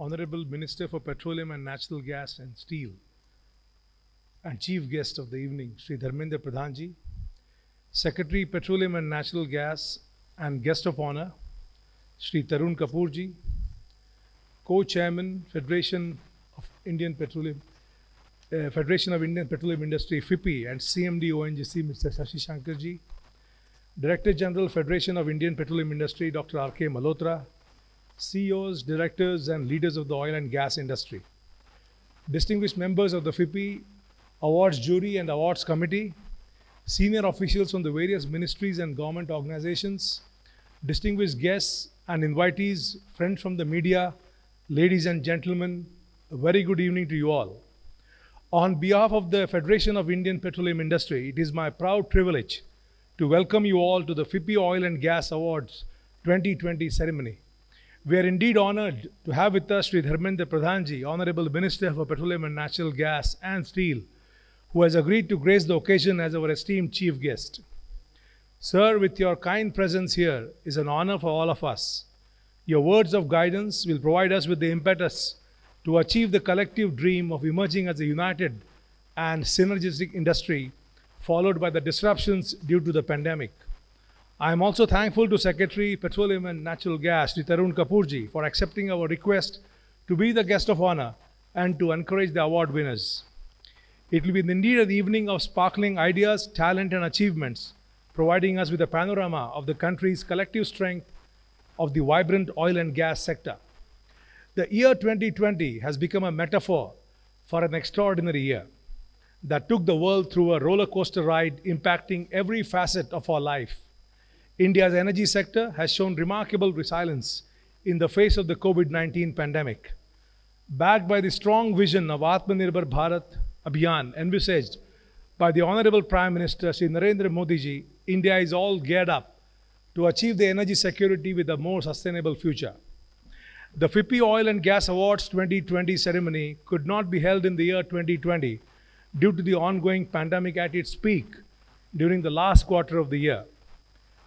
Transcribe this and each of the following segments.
Honorable Minister for Petroleum and Natural Gas and Steel, and Chief Guest of the evening, Sri Dharmendra Pradhanji, Secretary Petroleum and Natural Gas and Guest of Honor, Sri Tarun Kapoorji, Co-Chairman Federation of Indian Petroleum Industry FIPPI and CMD ONGC Mr. Shashi Shankarji, Director General Federation of Indian Petroleum Industry Dr. R.K. Malhotra, CEOs, directors and leaders of the oil and gas industry, distinguished members of the FIPPI Awards Jury and Awards Committee, senior officials from the various ministries and government organizations, distinguished guests and invitees, friends from the media, ladies and gentlemen, a very good evening to you all. On behalf of the Federation of Indian Petroleum Industry, it is my proud privilege to welcome you all to the FIPPI Oil and Gas Awards 2020 ceremony. We are indeed honored to have with us Sri Dharmendra Pradhanji, Honorable Minister for Petroleum and Natural Gas and Steel, who has agreed to grace the occasion as our esteemed chief guest. Sir, with your kind presence here is an honor for all of us. Your words of guidance will provide us with the impetus to achieve the collective dream of emerging as a united and synergistic industry, followed by the disruptions due to the pandemic. I am also thankful to Secretary Petroleum and Natural Gas, Sri Tarun Kapoorji, for accepting our request to be the guest of honor and to encourage the award winners. It will be indeed an evening of sparkling ideas, talent and achievements, providing us with a panorama of the country's collective strength of the vibrant oil and gas sector. The year 2020 has become a metaphor for an extraordinary year that took the world through a roller coaster ride impacting every facet of our life. India's energy sector has shown remarkable resilience in the face of the COVID-19 pandemic. Backed by the strong vision of Atmanirbhar Bharat Abhiyan envisaged by the Honorable Prime Minister Sri Narendra Modi ji, India is all geared up to achieve the energy security with a more sustainable future. The FIPPI Oil and Gas Awards 2020 ceremony could not be held in the year 2020 due to the ongoing pandemic at its peak during the last quarter of the year.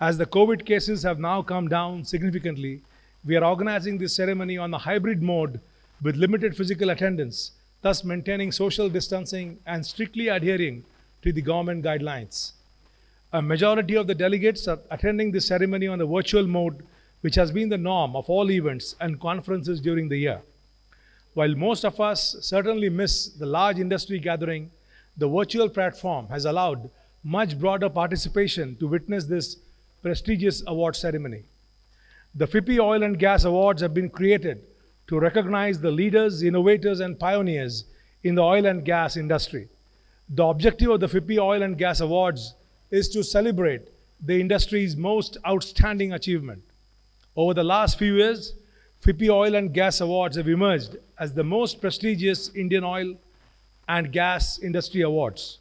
As the COVID cases have now come down significantly, we are organizing this ceremony on a hybrid mode with limited physical attendance, thus maintaining social distancing and strictly adhering to the government guidelines. A majority of the delegates are attending this ceremony on a virtual mode, which has been the norm of all events and conferences during the year. While most of us certainly miss the large industry gathering, the virtual platform has allowed much broader participation to witness this prestigious award ceremony. The FIPPI Oil and Gas Awards have been created to recognize the leaders, innovators and pioneers in the oil and gas industry. The objective of the FIPPI Oil and Gas Awards is to celebrate the industry's most outstanding achievement. Over the last few years, FIPPI Oil and Gas Awards have emerged as the most prestigious Indian oil and gas industry awards.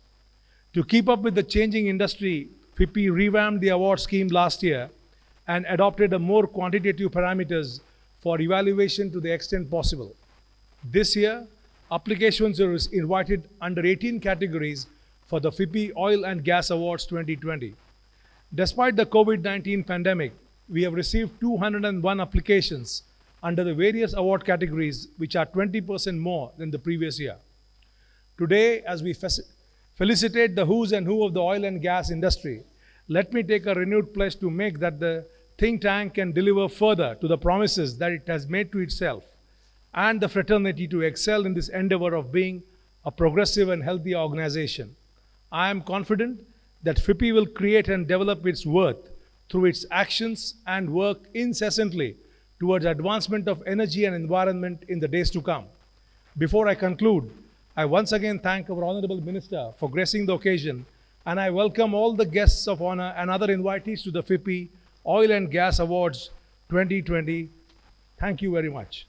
To keep up with the changing industry, FIPPI revamped the award scheme last year and adopted a more quantitative parameters for evaluation to the extent possible. This year, applications are invited under 18 categories for the FIPPI Oil and Gas Awards 2020. Despite the COVID-19 pandemic, we have received 201 applications under the various award categories, which are 20% more than the previous year. Today, as we felicitate the who's and who of the oil and gas industry, let me take a renewed pledge to make that the think tank can deliver further to the promises that it has made to itself and the fraternity to excel in this endeavor of being a progressive and healthy organization. I am confident that FIPPI will create and develop its worth through its actions and work incessantly towards advancement of energy and environment in the days to come. Before I conclude, I once again thank our Honorable Minister for gracing the occasion, and I welcome all the guests of honor and other invitees to the FIPPI Oil and Gas Awards 2020. Thank you very much.